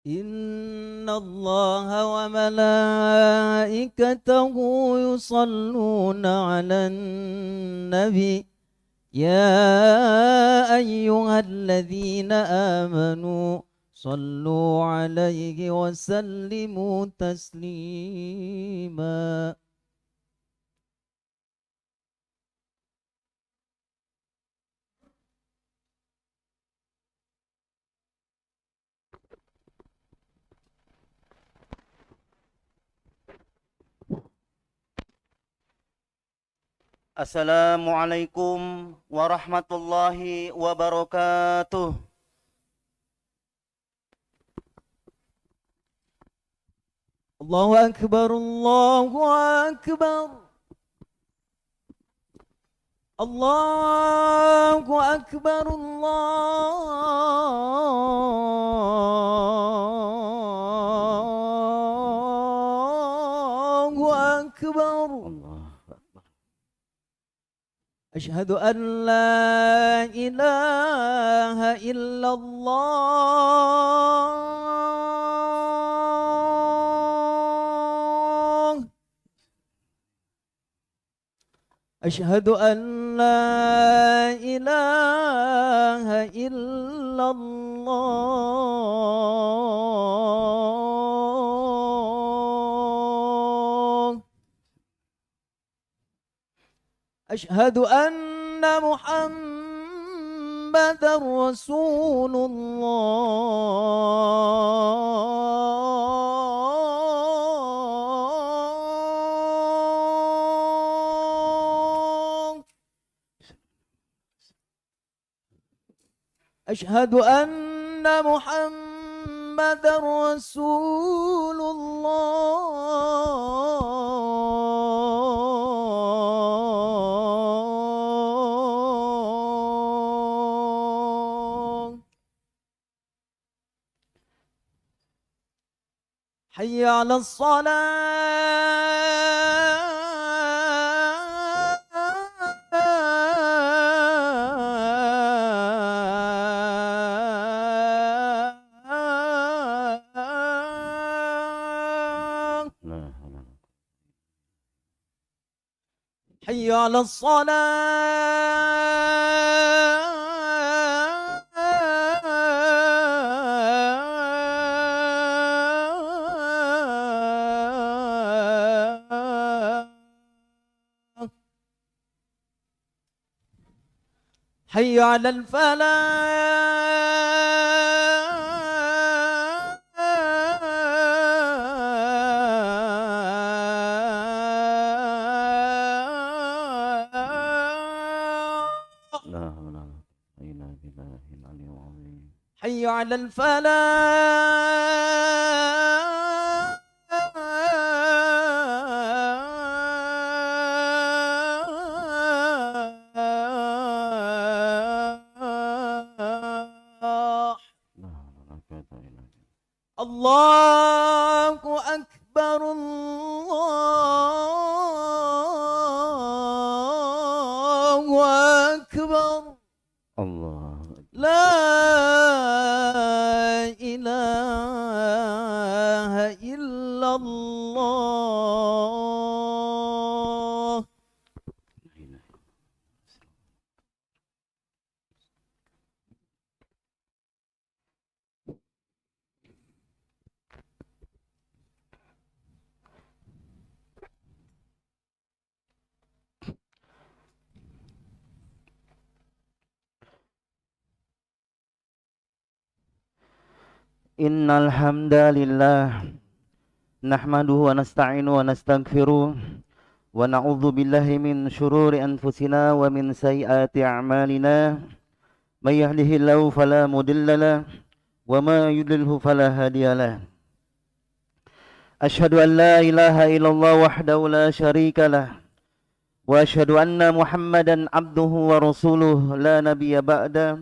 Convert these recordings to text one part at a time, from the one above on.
إن الله وملائكته يصلون على النبي يا أيها الذين آمنوا صلوا عليه وسلموا تسليما. Assalamualaikum warahmatullahi wabarakatuh. الله أكبر الله أكبر الله أكبر الله أكبر. أشهد أن لا إله إلا الله. أشهد أن لا إله إلا الله. أشهد أن محمدا رسول الله. أشهد أن محمدا رسول الله. حي على الصلاة. حي على الصلاة. حي على الفلاح. حي على الفلاح. الله أكبر الله أكبر. لا إله إلا الله. Innal hamdalillah nahmaduhu wa nasta'inuhu wa nastaghfiruh wa na'udzu billahi min syururi anfusina wa min sayyiati a'malina. May yahdihillahu fala mudhillalah wa may yudlilhu fala hadiyalah. Asyhadu an la ilaha illallah wahdahu la syarikalah wa asyhadu anna Muhammadan abduhu wa rasuluh la nabiyya ba'da.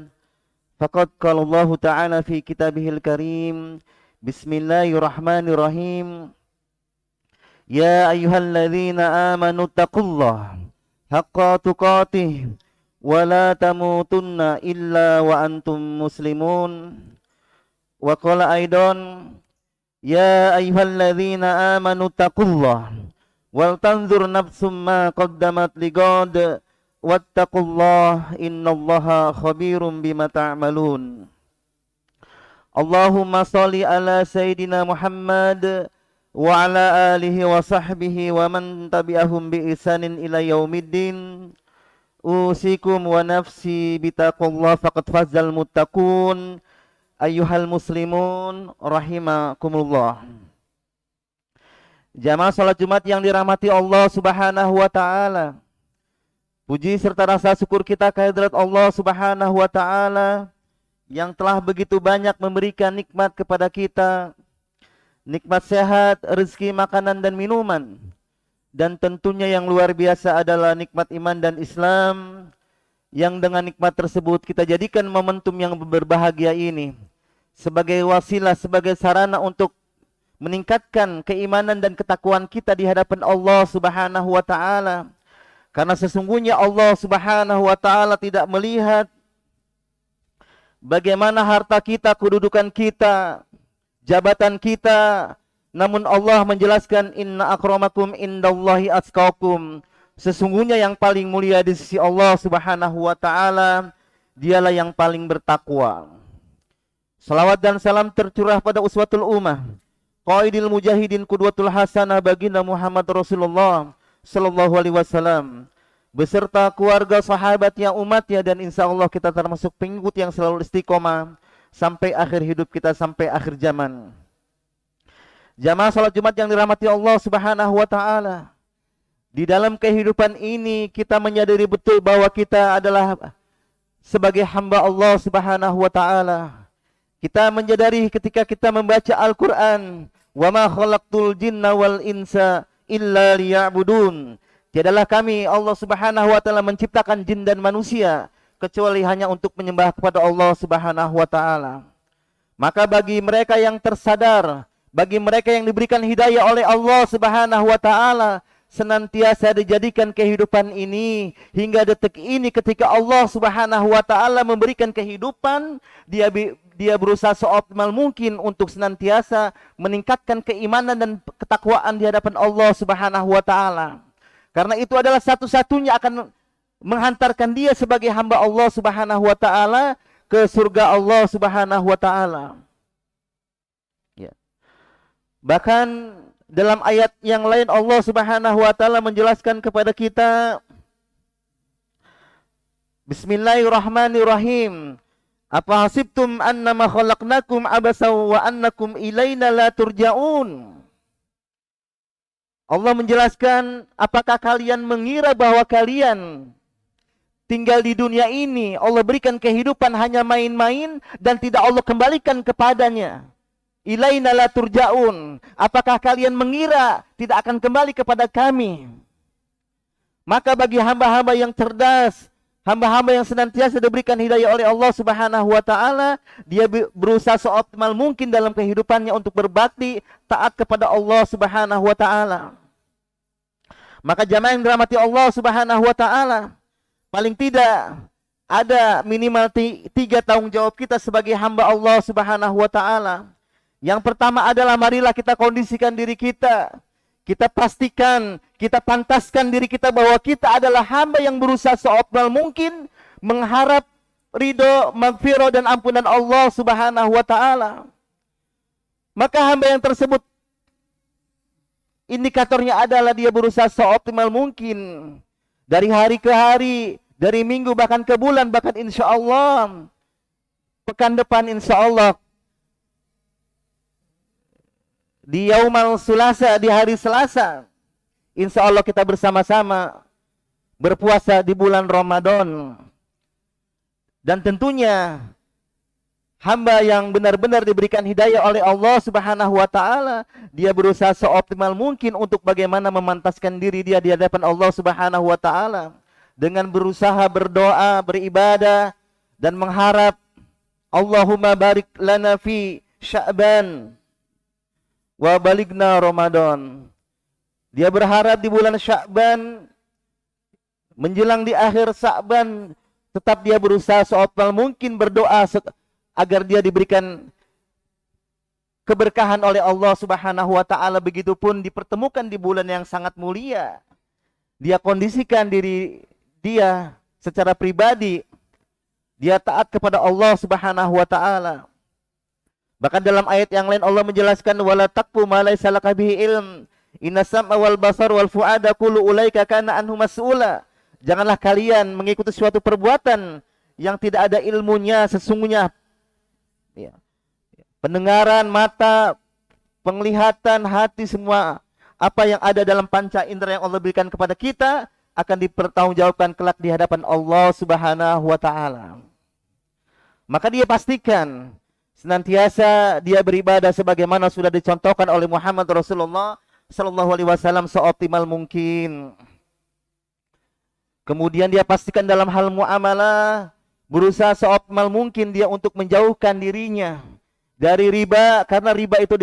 Faqad qala Allah Ta'ala fi kitabihil karim. Bismillahirrahmanirrahim. Ya ayyuhalladzina amanu taqullaha haqqa tuqatih wa la tamutunna illa wa antum muslimun. Wa qala aidan ya ayyuhalladzina amanu taqullah wal tanzur nafsum ma qaddamat ligad wattaqullah innallaha khabirum bima ta'malun. Allahumma shalli ala sayyidina Muhammad wa ala alihi wa sahbihi wa man tabi'ahum bi ihsanin ila yaumiddin. Usikum wa nafsi bitaqullah faqad fazal muttaqun. Ayyuhal muslimun rahimakumullah. Jamaah salat Jumat yang dirahmati Allah Subhanahu wa taala. Puji serta rasa syukur kita kehadirat Allah Subhanahu wa taala yang telah begitu banyak memberikan nikmat kepada kita. Nikmat sehat, rezeki, makanan dan minuman. Dan tentunya yang luar biasa adalah nikmat iman dan Islam, yang dengan nikmat tersebut kita jadikan momentum yang berbahagia ini sebagai wasilah, sebagai sarana untuk meningkatkan keimanan dan ketakwaan kita di hadapan Allah Subhanahu wa taala. Karena sesungguhnya Allah Subhanahu wa taala tidak melihat bagaimana harta kita, kedudukan kita, jabatan kita, namun Allah menjelaskan inna akramakum indallahi atqakum. Sesungguhnya yang paling mulia di sisi Allah Subhanahu wa taala dialah yang paling bertakwa. Salawat dan salam tercurah pada uswatul ummah, qaidil mujahidin qudwatul hasanah baginda Muhammad Rasulullah sallallahu alaihi wasallam beserta keluarga, sahabat yang umatnya, dan insya Allah kita termasuk pengikut yang selalu istiqomah sampai akhir hidup kita, sampai akhir zaman. Jamaah salat Jumat yang dirahmati Allah Subhanahu wa taala. Di dalam kehidupan ini kita menyadari betul bahwa kita adalah sebagai hamba Allah Subhanahu wa taala. Kita menyadari ketika kita membaca Al-Qur'an, "Wa ma khalaqtul jinna wal insa illa liya'budun." Tiadalah kami Allah Subhanahu wa taala menciptakan jin dan manusia kecuali hanya untuk menyembah kepada Allah Subhanahu wa taala. Maka bagi mereka yang tersadar, bagi mereka yang diberikan hidayah oleh Allah Subhanahu wa taala, senantiasa dijadikan kehidupan ini hingga detik ini ketika Allah Subhanahu wa taala memberikan kehidupan, dia berusaha seoptimal mungkin untuk senantiasa meningkatkan keimanan dan ketakwaan di hadapan Allah Subhanahu wa taala. Karena itu adalah satu-satunya akan menghantarkan dia sebagai hamba Allah Subhanahu wa taala ke surga Allah Subhanahu wa taala. Ya. Bahkan dalam ayat yang lain Allah Subhanahu wa taala menjelaskan kepada kita, Bismillahirrahmanirrahim. Apa hasibtum annama khalaqnakum abasa wa annakum ilaina la turja'un. Allah menjelaskan, apakah kalian mengira bahwa kalian tinggal di dunia ini Allah berikan kehidupan hanya main-main dan tidak Allah kembalikan kepadanya. Ilaina la turja'un. Apakah kalian mengira tidak akan kembali kepada kami? Maka bagi hamba-hamba yang cerdas, hamba-hamba yang senantiasa diberikan hidayah oleh Allah Subhanahu wa taala, dia berusaha seoptimal mungkin dalam kehidupannya untuk berbakti taat kepada Allah Subhanahu wa taala. Maka jamaah yang dirahmati Allah Subhanahu wa taala, paling tidak ada minimal 3 tanggung jawab kita sebagai hamba Allah Subhanahu wa taala. Yang pertama adalah marilah kita kondisikan diri kita. Kita pastikan, kita pantaskan diri kita bahwa kita adalah hamba yang berusaha seoptimal mungkin mengharap ridho, maghfirah dan ampunan Allah Subhanahu wa taala. Maka hamba yang tersebut indikatornya adalah dia berusaha seoptimal mungkin dari hari ke hari, dari minggu bahkan ke bulan, bahkan insya Allah pekan depan insya Allah di Yaumal Sulasa, di hari Selasa, insya Allah kita bersama-sama berpuasa di bulan Ramadan. Dan tentunya hamba yang benar-benar diberikan hidayah oleh Allah Subhanahu wa taala, dia berusaha seoptimal mungkin untuk bagaimana memantaskan diri dia di hadapan Allah Subhanahu wa taala dengan berusaha berdoa, beribadah dan mengharap Allahumma barik lana fi Sya'ban wa baligna Ramadan. Dia berharap di bulan Sya'ban menjelang di akhir Sya'ban tetap dia berusaha seoptimal mungkin berdoa agar dia diberikan keberkahan oleh Allah Subhanahu wa taala, begitupun dipertemukan di bulan yang sangat mulia. Dia kondisikan diri dia secara pribadi, dia taat kepada Allah Subhanahu wa taala. Bahkan dalam ayat yang lain Allah menjelaskan, wala taqfu ma laysa laka bihi ilm, inna sam'a wal basar wal fuada kullu ulaika kana anhu mas'ula. Janganlah kalian mengikuti suatu perbuatan yang tidak ada ilmunya. Sesungguhnya pendengaran, mata, penglihatan, hati, semua apa yang ada dalam panca indera yang Allah berikan kepada kita akan dipertanggungjawabkan kelak di hadapan Allah Subhanahu wa taala. Maka dia pastikan senantiasa dia beribadah sebagaimana sudah dicontohkan oleh Muhammad Rasulullah sallallahu alaihi wasallam seoptimal mungkin. Kemudian dia pastikan dalam hal muamalah berusaha seoptimal mungkin dia untuk menjauhkan dirinya dari riba, karena riba itu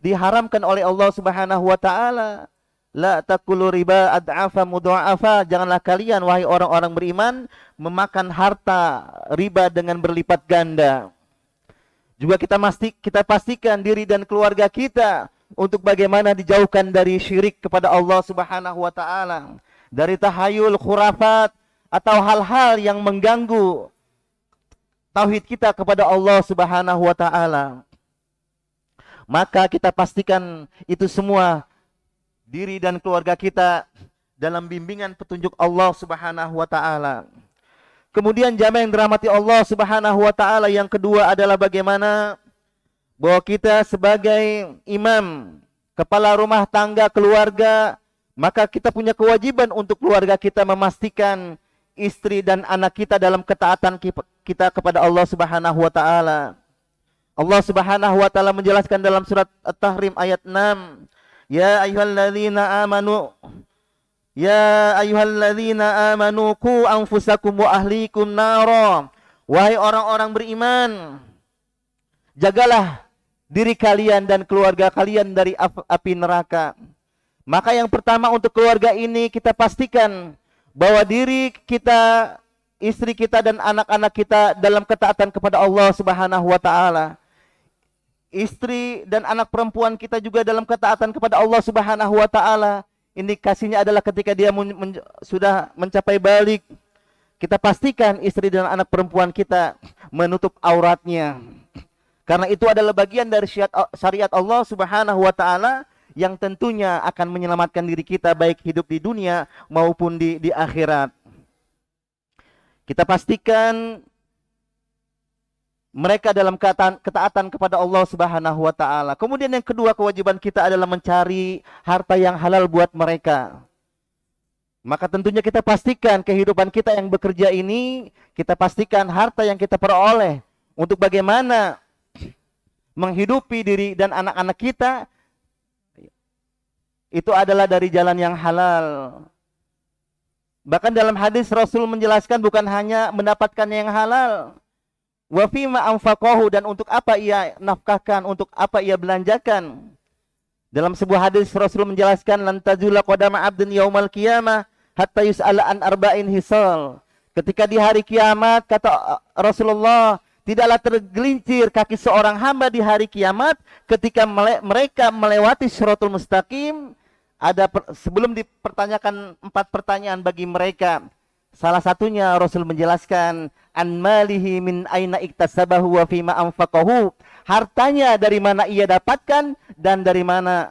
diharamkan oleh Allah Subhanahu wa taala. La taqulu riba ad'afa mudha'afa. Janganlah kalian wahai orang-orang beriman memakan harta riba dengan berlipat ganda. Juga kita pastikan diri dan keluarga kita untuk bagaimana dijauhkan dari syirik kepada Allah Subhanahu wa taala, dari tahayul, khurafat atau hal-hal yang mengganggu tauhid kita kepada Allah Subhanahu wa taala. Maka kita pastikan itu semua diri dan keluarga kita dalam bimbingan petunjuk Allah Subhanahu wa taala. Kemudian jamaah yang dirahmati Allah Subhanahu wa taala, yang kedua adalah bagaimana bahwa kita sebagai imam, kepala rumah tangga keluarga, maka kita punya kewajiban untuk keluarga kita memastikan istri dan anak kita dalam ketaatan kita kepada Allah Subhanahu wa taala. Allah Subhanahu wa taala menjelaskan dalam surat At-Tahrim ayat 6, Ya ayyuhalladzina amanu qu anfusakum wa ahlikum nara. Wahai orang-orang beriman, jagalah diri kalian dan keluarga kalian dari api neraka. Maka yang pertama untuk keluarga ini kita pastikan bahwa diri kita, istri kita dan anak-anak kita dalam ketaatan kepada Allah Subhanahu wa taala. Istri dan anak perempuan kita juga dalam ketaatan kepada Allah Subhanahu wa taala. Indikasinya adalah ketika dia sudah mencapai balik, kita pastikan istri dan anak perempuan kita menutup auratnya. Karena itu adalah bagian dari syariat Allah Subhanahu wa taala yang tentunya akan menyelamatkan diri kita baik hidup di dunia maupun di akhirat. Kita pastikan mereka dalam ketaatan kepada Allah Subhanahu wa taala. Kemudian yang kedua, kewajiban kita adalah mencari harta yang halal buat mereka. Maka tentunya kita pastikan kehidupan kita yang bekerja ini, kita pastikan harta yang kita peroleh untuk bagaimana menghidupi diri dan anak-anak kita itu adalah dari jalan yang halal. Bahkan dalam hadis Rasul menjelaskan bukan hanya mendapatkan yang halal, wa fima anfaqahu, dan untuk apa ia nafkahkan, untuk apa ia belanjakan. Dalam sebuah hadis Rasul menjelaskan, lan tazula qadama 'abdin yaumal qiyamah hatta yus'ala an arba'in hisal. Ketika di hari kiamat, kata Rasulullah, tidaklah tergelincir kaki seorang hamba di hari kiamat ketika mereka melewati Shiratul Mustaqim. Sebelum dipertanyakan 4 pertanyaan bagi mereka. Salah satunya Rasul menjelaskan, an malihi min aina iktasabahu wa fima anfaqahu. Hartanya dari mana ia dapatkan dan dari mana,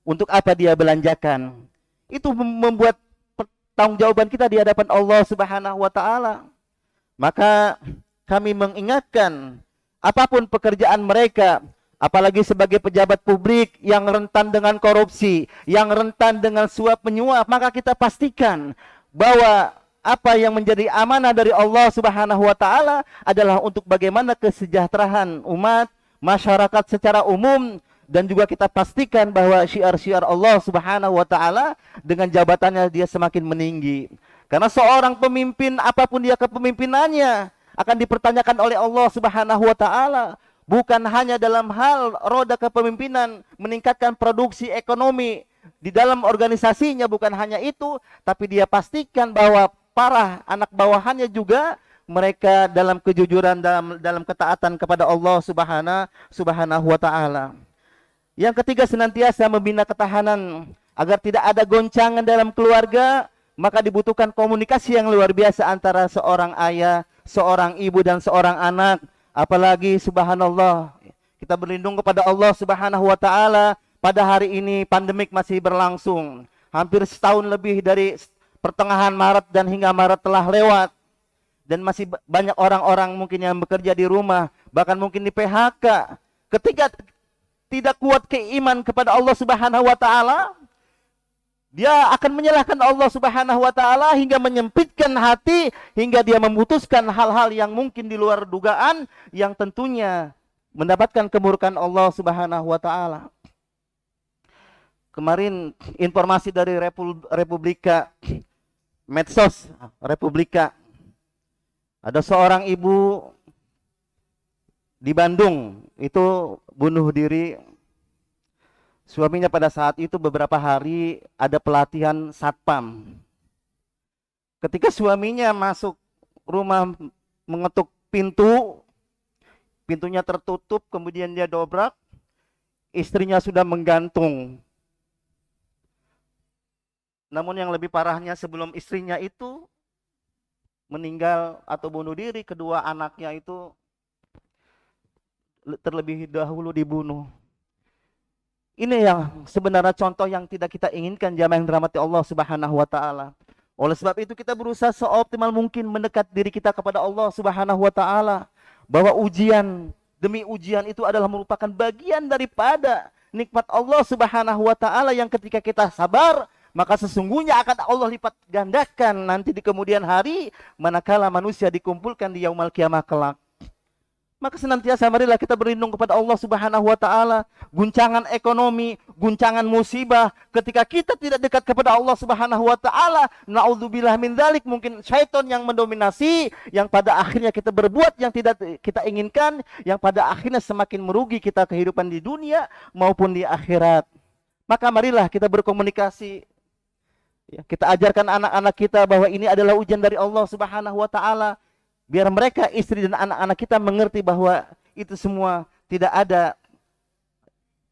untuk apa dia belanjakan. Itu membuat pertanggungjawaban kita di hadapan Allah Subhanahu wa taala. Maka kami mengingatkan, apapun pekerjaan mereka, apalagi sebagai pejabat publik yang rentan dengan korupsi, yang rentan dengan suap menyuap, maka kita pastikan bahwa apa yang menjadi amanah dari Allah Subhanahu wa taala adalah untuk bagaimana kesejahteraan umat, masyarakat secara umum, dan juga kita pastikan bahwa syiar-syiar Allah Subhanahu wa taala dengan jabatannya dia semakin meninggi. Karena seorang pemimpin, apapun dia kepemimpinannya, akan dipertanyakan oleh Allah Subhanahu wa taala, bukan hanya dalam hal roda kepemimpinan meningkatkan produksi ekonomi di dalam organisasinya, bukan hanya itu, tapi dia pastikan bahwa para anak bawahannya juga mereka dalam kejujuran, dalam ketaatan kepada Allah Subhanahu wa taala. Yang ketiga, senantiasa membina ketahanan agar tidak ada goncangan dalam keluarga, maka dibutuhkan komunikasi yang luar biasa antara seorang ayah, seorang ibu dan seorang anak. Apalagi subhanallah, kita berlindung kepada Allah Subhanahu wa taala. Pada hari ini pandemik masih berlangsung. Hampir setahun lebih dari pertengahan Maret dan hingga Maret telah lewat. Dan masih banyak orang-orang mungkin yang bekerja di rumah, bahkan mungkin di PHK. Ketika tidak kuat keiman kepada Allah Subhanahu wa taala, dia akan menyalahkan Allah Subhanahu wa taala hingga menyempitkan hati, hingga dia memutuskan hal-hal yang mungkin di luar dugaan, yang tentunya mendapatkan kemurkaan Allah Subhanahu wa taala. Kemarin informasi dari Republika Medsos Republika, ada seorang ibu di Bandung itu bunuh diri. Suaminya pada saat itu beberapa hari ada pelatihan satpam. Ketika suaminya masuk rumah mengetuk pintu, pintunya tertutup, kemudian dia dobrak, istrinya sudah menggantung. Namun yang lebih parahnya, sebelum istrinya itu meninggal atau bunuh diri, kedua anaknya itu terlebih dahulu dibunuh. Ini yang sebenarnya contoh yang tidak kita inginkan, jamaah yang dirahmati Allah Subhanahu wa taala. Oleh sebab itu kita berusaha seoptimal mungkin mendekat diri kita kepada Allah Subhanahu wa taala, bahwa ujian demi ujian itu adalah merupakan bagian daripada nikmat Allah Subhanahu wa taala, yang ketika kita sabar, maka sesungguhnya akan Allah lipat gandakan nanti di kemudian hari, manakala manusia dikumpulkan di yaumul kiamah kelak. Maka senantiasa marilah kita berlindung kepada Allah Subhanahu wa taala. Guncangan ekonomi, guncangan musibah, ketika kita tidak dekat kepada Allah Subhanahu wa taala, naudzubillah min dzalik, mungkin syaitan yang mendominasi, yang pada akhirnya kita berbuat yang tidak kita inginkan, yang pada akhirnya semakin merugi kita kehidupan di dunia maupun di akhirat. Maka marilah kita berkomunikasi. Ya, kita ajarkan anak-anak kita bahwa ini adalah ujian dari Allah Subhanahu wa taala. Biar mereka, istri dan anak-anak kita mengerti bahwa itu semua tidak ada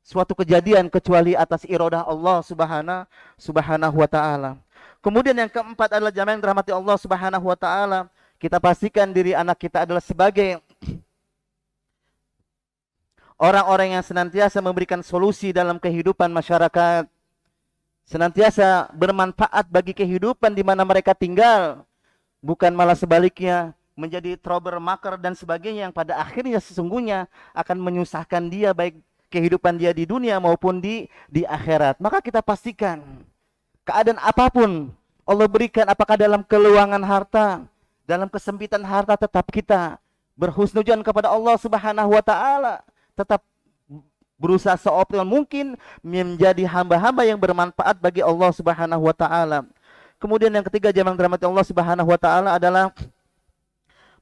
suatu kejadian kecuali atas iradah Allah Subhanahu wa taala. Kemudian yang keempat adalah jamaah yang dirahmati Allah Subhanahu wa taala, kita pastikan diri anak kita adalah sebagai orang-orang yang senantiasa memberikan solusi dalam kehidupan masyarakat, senantiasa bermanfaat bagi kehidupan di mana mereka tinggal, bukan malah sebaliknya menjadi troublemaker dan sebagainya, yang pada akhirnya sesungguhnya akan menyusahkan dia, baik kehidupan dia di dunia maupun di akhirat. Maka kita pastikan keadaan apapun Allah berikan, apakah dalam keluangan harta, dalam kesempitan harta, tetap kita berhusnudzon kepada Allah Subhanahu wa taala, tetap berusaha seoptimal mungkin menjadi hamba-hamba yang bermanfaat bagi Allah Subhanahu wa taala. Kemudian yang ketiga, jamaah dirahmati Allah Subhanahu wa taala, adalah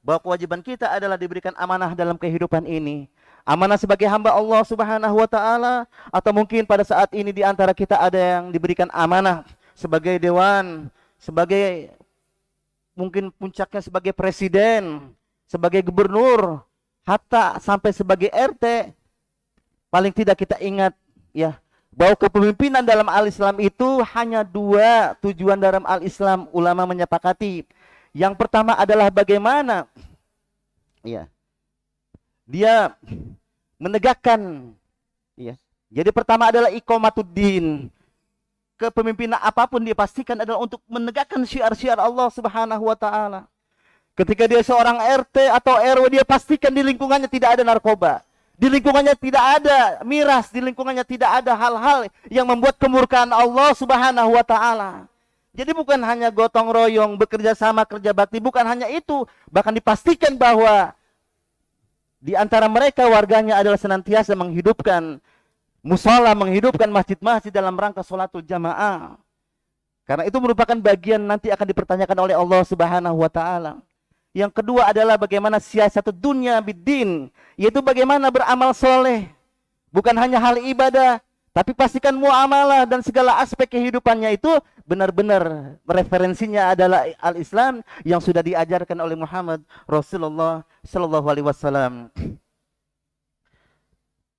bahwa kewajiban kita adalah diberikan amanah dalam kehidupan ini. Amanah sebagai hamba Allah Subhanahu wa taala, atau mungkin pada saat ini di antara kita ada yang diberikan amanah sebagai dewan, sebagai mungkin puncaknya sebagai presiden, sebagai gubernur, hatta sampai sebagai RT. Paling tidak kita ingat ya, bahwa kepemimpinan dalam al-Islam itu hanya dua tujuan dalam al-Islam, ulama menyepakati. Yang pertama adalah bagaimana ya dia menegakkan ya. Jadi pertama adalah iqamatuddin. Kepemimpinan apapun dia pastikan adalah untuk menegakkan syiar-syiar Allah Subhanahu wa taala. Ketika dia seorang RT atau RW, dia pastikan di lingkungannya tidak ada narkoba. Di lingkungannya tidak ada miras, di lingkungannya tidak ada hal-hal yang membuat kemurkaan Allah Subhanahu wa taala. Jadi bukan hanya gotong royong, bekerja sama, kerja bakti, bukan hanya itu, bahkan dipastikan bahwa di antara mereka warganya adalah senantiasa menghidupkan mushola, menghidupkan masjid-masjid dalam rangka sholatul jamaah. Karena itu merupakan bagian nanti akan dipertanyakan oleh Allah Subhanahu wa taala. Yang kedua adalah bagaimana siasat dunia biddin, yaitu bagaimana beramal soleh. Bukan hanya hal ibadah, Tapi pastikan muamalah dan segala aspek kehidupannya itu benar-benar referensinya adalah al-Islam yang sudah diajarkan oleh Muhammad Rasulullah Sallallahu Alaihi Wasallam.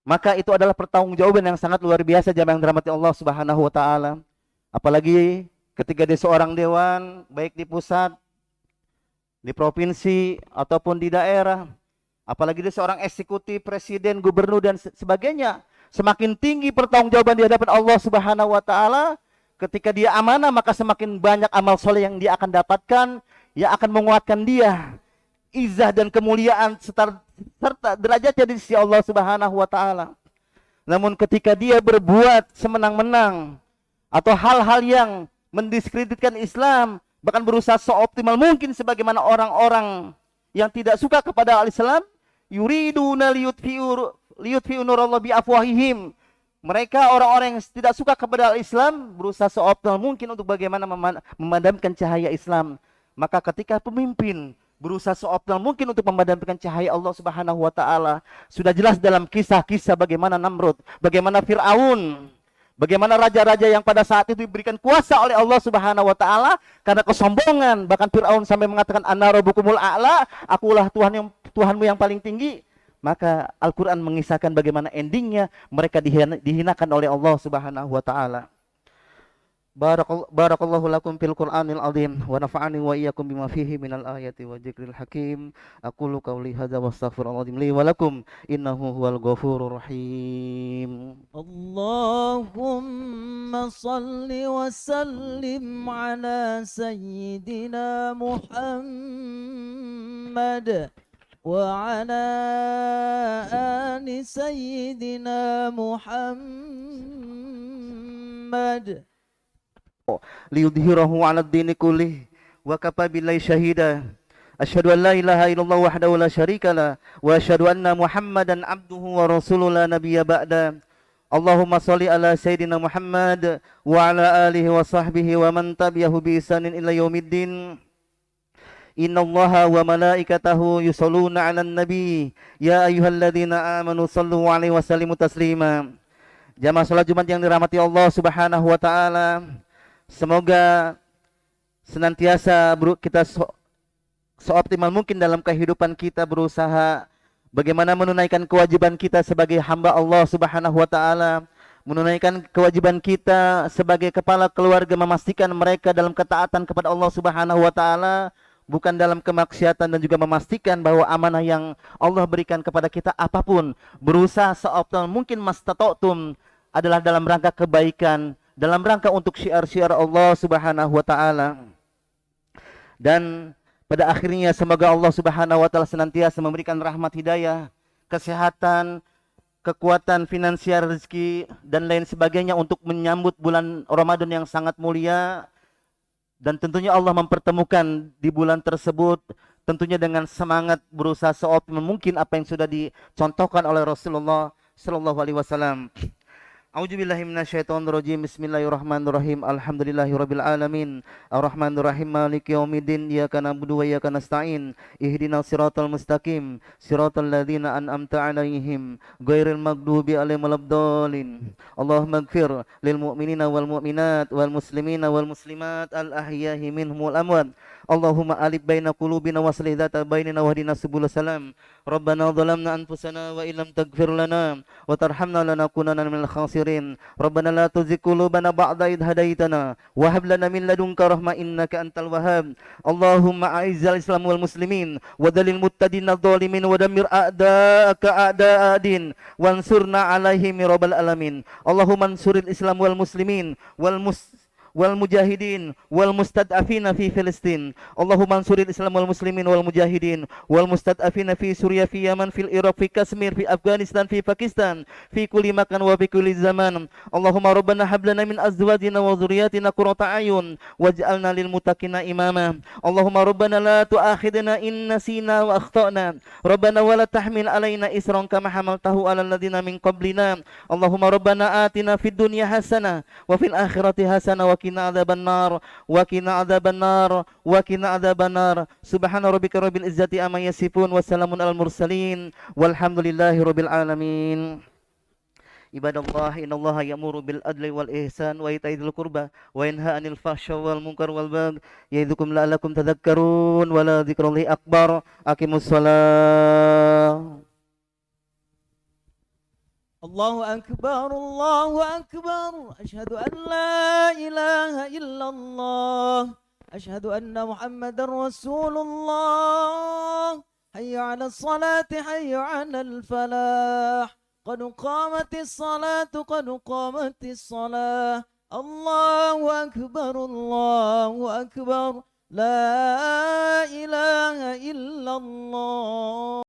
Maka itu adalah pertanggungjawaban yang sangat luar biasa jamaah yang dirahmati Allah Subhanahu Wa Taala. Apalagi ketika dia seorang dewan, baik di pusat, di provinsi ataupun di daerah, apalagi dia seorang eksekutif, presiden, gubernur dan sebagainya. Semakin tinggi pertanggungjawaban di hadapan Allah Subhanahu wa taala, ketika dia amanah maka semakin banyak amal soleh yang dia akan dapatkan, yang akan menguatkan dia izah dan kemuliaan serta derajatnya di sisi Allah Subhanahu wa taala. Namun ketika dia berbuat semenang-menang atau hal-hal yang mendiskreditkan Islam, bahkan berusaha seoptimal mungkin sebagaimana orang-orang yang tidak suka kepada al-Islam, yuriduna liyutfi'u nurallah bi afwahihim. Mereka orang-orang yang tidak suka kepada Islam berusaha seoptimal mungkin untuk bagaimana memadamkan cahaya Islam. Maka ketika pemimpin berusaha seoptimal mungkin untuk memadamkan cahaya Allah Subhanahu wa taala, sudah jelas dalam kisah-kisah bagaimana Namrud, bagaimana Firaun, bagaimana raja-raja yang pada saat itu diberikan kuasa oleh Allah Subhanahu wa taala karena kesombongan, bahkan Firaun sampai mengatakan ana rabbukumul a'la, akulah Tuhanmu yang paling tinggi. Maka Al-Quran mengisahkan bagaimana endingnya mereka dihinakan oleh Allah Subhanahu wa taala. Barakallahu lakum fil Qur'anil azim wa nafa'ani wa iyyakum bima fihi minal ayati wa dzikril hakim. Aqulu qawli hadza wa astaghfirullahaladzim li wa lakum innahu huwal ghafurur rahim. Allahumma salli wa sallim ala sayyidina Muhammad وعلى آل سيدنا محمد ليظهره على الدين كله وكفى بالله شهيدا أشهد أن لا إله إلا الله وحده لا شريك له وأشهد أن محمدا عبده ورسوله لا نبي بعده اللهم صل على سيدنا محمد وعلى آله وصحبه ومن تبعه بإحسان إلى يوم الدين Inna Allaha wa malaikatahu yusalluna 'alan nabi ya ayyuhalladzina amanu sallu 'alaihi wa sallimu taslima. Jamaah salat Jumat yang dirahmati Allah Subhanahu wa taala, semoga senantiasa kita seoptimal mungkin dalam kehidupan kita berusaha bagaimana menunaikan kewajiban kita sebagai hamba Allah Subhanahu wa taala, menunaikan kewajiban kita sebagai kepala keluarga, memastikan mereka dalam ketaatan kepada Allah Subhanahu wa taala, bukan dalam kemaksiatan, dan juga memastikan bahwa amanah yang Allah berikan kepada kita apapun berusaha seoptimal mungkin mastata'tum adalah dalam rangka kebaikan, dalam rangka untuk syiar-syiar Allah Subhanahu wa taala. Dan pada akhirnya semoga Allah Subhanahu wa taala senantiasa memberikan rahmat hidayah, kesehatan, kekuatan finansial, rezeki dan lain sebagainya untuk menyambut bulan Ramadan yang sangat mulia. Dan tentunya Allah mempertemukan di bulan tersebut tentunya dengan semangat berusaha seoptimal mungkin apa yang sudah dicontohkan oleh Rasulullah Sallallahu Alaihi Wasallam. A'udzubillahi minasyaitonirrajim. Bismillahirrahmanirrahim. Alhamdulillahirabbil alamin. Arrahmanirrahim. Maliki yaumiddin. Iyyaka na'budu wa iyyaka nasta'in. Ihdinas siratal mustaqim. Siratal ladzina an'amta 'alaihim ghairil maghdubi 'alaihim waladdallin. Allahumma ighfir lil mu'minina wal mu'minat wal muslimina wal muslimat al ahya'i minhum wal amwat. Allahumma alif baina qulubina waslih dzata bainana wahdina subul salam. Rabbana zalamna anfusana wa illam taghfir lana wa tarhamna lanakunanna minal khasirin. Rabbana la tuzigh qulubana ba'da idh hadaitana wa hab lana min ladunka rahmah innaka antal wahhab. Allahumma a'izzal islam wal muslimin wa dalil muttadin adh-dhalimin wa dammir a'da'aka a'da'adin wansurna 'alaihim ya rabbal alamin. Allahumma ansuril islam wal muslimin wal mujahidin wal mustad'afina fi Filistin. Allahumma ansuril Islam wal muslimin wal mujahidin wal mustad'afina fi Suriah, fi Yaman, fil Iraq, fi Kashmir, fi Afghanistan, fi Pakistan, fi kulli makan wa fi kulli zaman. Allahumma rabbana hab lana min azwajina wa dhurriyyatina qurrata a'yun waj'alna lil muttaqina imama. Allahumma rabbana la tu'akhidna in nasina wa akhtana. Rabbana wa la tahmil alaina isran kama hamaltahu 'alal ladzina min qablina. Allahumma rabbana atina fid dunya hasanah wa fil akhirati hasanah wa qina adzabannar wa qina adzabannar wa qina adzabannar. Subhana rabbika rabbil izzati amma yasifun wa salamun alal mursalin walhamdulillahi rabbil alamin. Ibadallah, innallaha ya'muru bil adli wal ihsan wa ita'i dzil qurba wa yanha 'anil fahsya'i wal munkar wal baghi ya'idzukum la'allakum tadhakkarun wa la dzikrullahi akbar. Aqimus shalah. الله أكبر الله أكبر أشهد أن لا إله إلا الله أشهد أن محمد رسول الله حي على الصلاة حي على الفلاح قد قامت الصلاة قد قامت الصلاة الله أكبر الله أكبر لا إله إلا الله